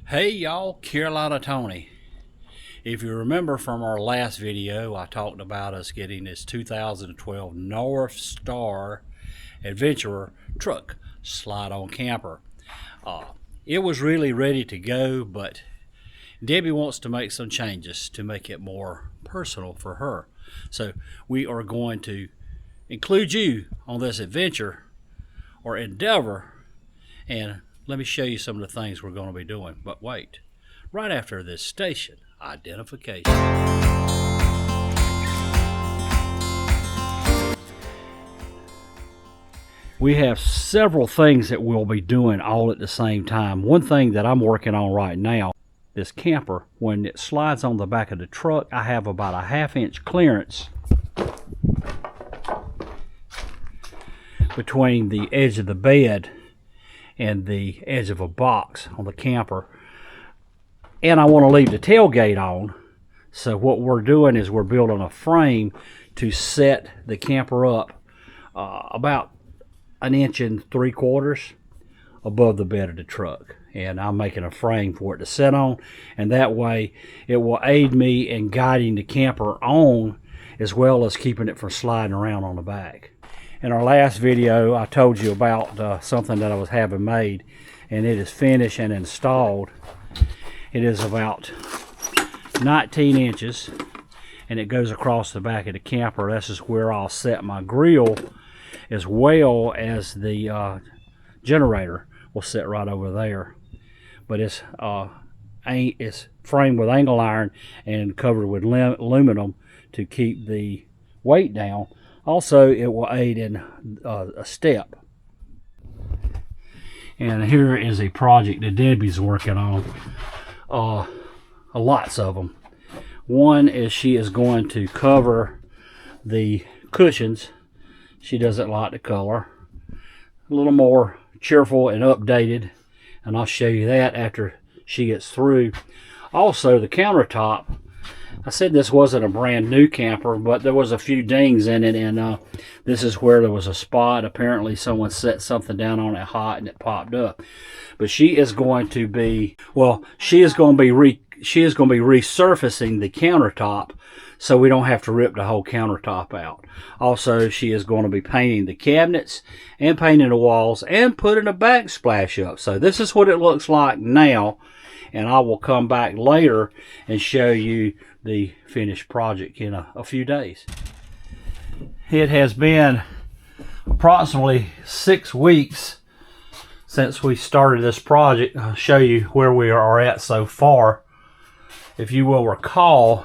Hey y'all, Carolina Tony. If you remember from our last video, I talked about us getting this 2012 Northstar Adventurer Truck Slide on camper. It was really ready to go, but Debbie wants to make some changes to make it more personal for her. So we are going to include you on this adventure or endeavor, and let me show you some of the things we're going to be doing. But wait, right after this station identification. We have several things that we'll be doing all at the same time. One thing that I'm working on right now, this camper, when it slides on the back of the truck, I have about a 1/2 inch clearance between the edge of the bed and the edge of a box on the camper, and I want to leave the tailgate on. So what we're doing is we're building a frame to set the camper up about 1.75 inches above the bed of the truck, and I'm making a frame for it to sit on, and that way it will aid me in guiding the camper on as well as keeping it from sliding around on the back. In our last video, I told you about something that I was having made, and it is finished and installed. It is about 19 inches, and it goes across the back of the camper. This is where I'll set my grill, as well as the generator will sit right over there. But it's framed with angle iron and covered with aluminum to keep the weight down. Also, it will aid in a step. And here is a project that Debbie's working on. Lots of them. One is she is going to cover the cushions. She doesn't like the color. A little more cheerful and updated, and I'll show you that after she gets through. Also, the countertop, I said this wasn't a brand new camper, but there was a few dings in it, and this is where there was a spot. Apparently someone set something down on it hot and it popped up. But she is going to be, she is going to be resurfacing the countertop, so we don't have to rip the whole countertop out. Also, she is going to be painting the cabinets and painting the walls and putting a backsplash up. So this is what it looks like now, and I will come back later and show you the finished project in a few days. It has been approximately 6 weeks since we started this project. I'll show you where we are at so far. If you will recall,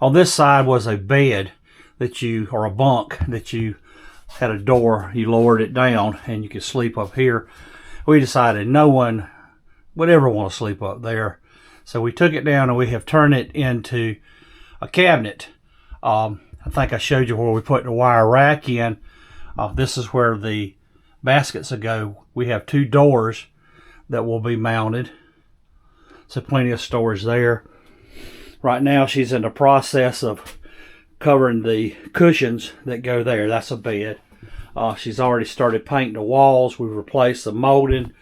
on this side was a bed or a bunk that you had a door, you lowered it down and you could sleep up here. We decided no one would ever want to sleep up there, so we took it down and we have turned it into a cabinet. I think I showed you where we put the wire rack in. This is where the baskets will go. We have 2 doors that will be mounted, so plenty of storage there. Right now she's in the process of covering the cushions that go there. That's a bed. She's already started painting the walls. We've replaced the molding.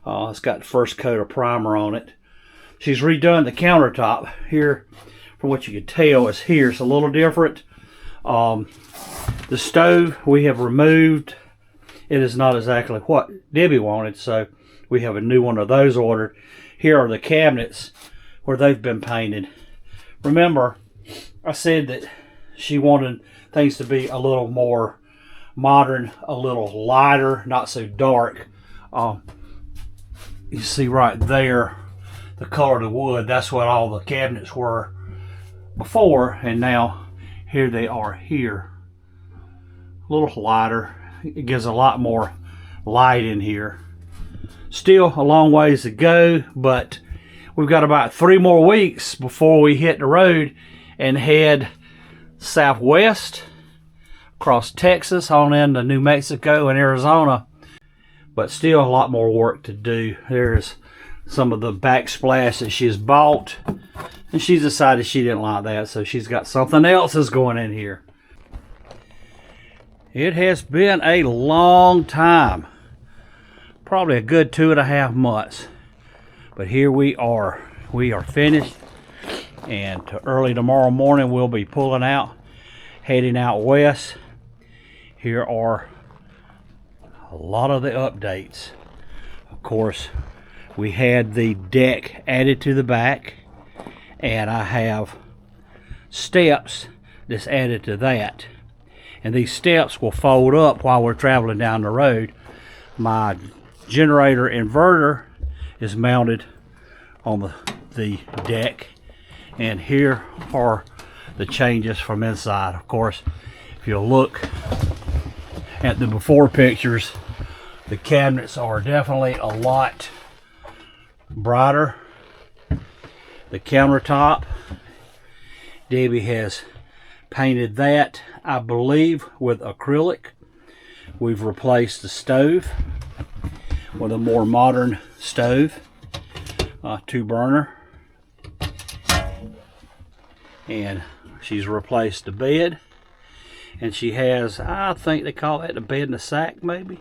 It's got the first coat of primer on it. She's redone the countertop. Here, from what you can tell, is here. It's a little different. The stove we have removed. It is not exactly what Debbie wanted, so we have a new one of those ordered. Here are the cabinets where they've been painted. Remember, I said that she wanted things to be a little more modern, a little lighter, not so dark. You see right there the color of the wood. That's what all the cabinets were before, and now here they are here. A little lighter. It gives a lot more light in here. Still a long ways to go, but we've got about 3 more weeks before we hit the road and head southwest across Texas on into New Mexico and Arizona. But still a lot more work to do. There's some of the backsplash that she's bought, and she's decided she didn't like that, so she's got something else that's going in here. It has been a long time, probably a good 2.5 months, But here we are finished, and early tomorrow morning we'll be pulling out, heading out west. Here are a lot of the updates. Of course, we had the deck added to the back, and I have steps that's added to that, and these steps will fold up while we're traveling down the road. My generator inverter is mounted on the deck, and here are the changes from inside. Of course, if you look at the before pictures, the cabinets are definitely a lot brighter. The countertop, Debbie has painted that, I believe, with acrylic. We've replaced the stove with a more modern stove, 2-burner. And she's replaced the bed. And she has, I think they call that the bed in a sack, maybe.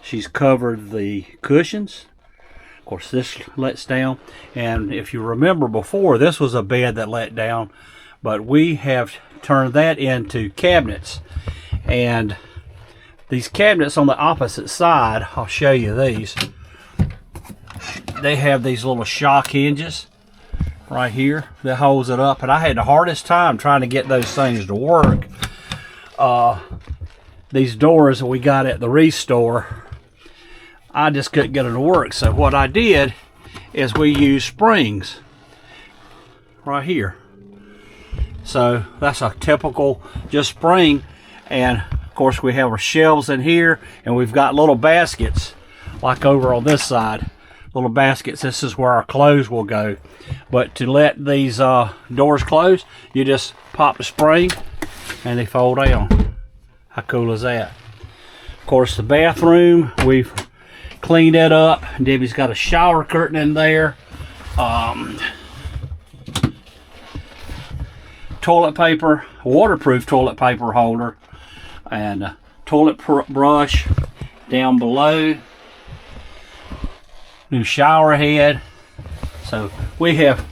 She's covered the cushions. Of course, this lets down. And if you remember before, this was a bed that let down. But we have turned that into cabinets. And these cabinets on the opposite side, I'll show you these. They have these little shock hinges right here that holds it up. And I had the hardest time trying to get those things to work. These doors that we got at the Restore, I just couldn't get them to work. So what I did is we used springs right here. So that's a typical just spring. And of course we have our shelves in here, and we've got little baskets like over on this side. Little baskets. This is where our clothes will go. But to let these doors close, you just pop the spring and they fold down. How cool is that? Of course, the bathroom, we've cleaned that up. Debbie's got a shower curtain in there. Toilet paper, waterproof toilet paper holder, and toilet brush down below. New shower head. So we have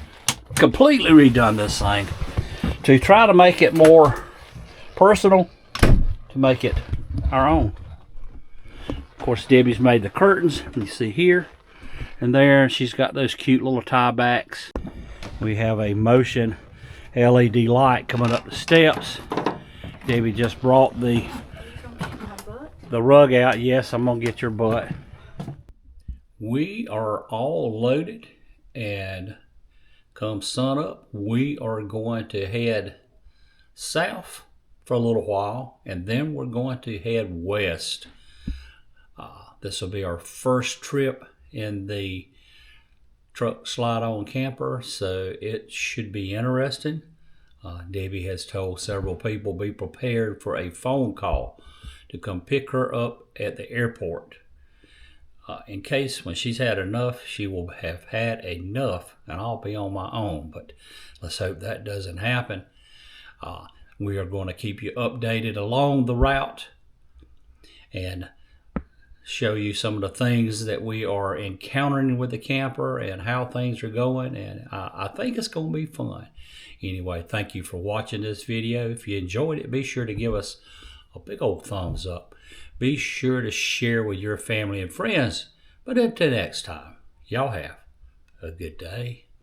completely redone this thing to try to make it more personal, to make it our own. Of course, Debbie's made the curtains, you see here and there. She's got those cute little tie backs. We have a motion LED light coming up the steps. Debbie just brought the rug out. Yes, I'm gonna get your butt. We are all loaded, and come sun up, we are going to head south for a little while, and then we're going to head west. This will be our first trip in the Truck Slide on camper, so it should be interesting. Debbie has told several people be prepared for a phone call to come pick her up at the airport. In case when she's had enough, she will have had enough and I'll be on my own. But let's hope that doesn't happen. We are going to keep you updated along the route and show you some of the things that we are encountering with the camper and how things are going. And I think it's going to be fun. Anyway, thank you for watching this video. If you enjoyed it, be sure to give us a big old thumbs up. Be sure to share with your family and friends. But until next time, y'all have a good day.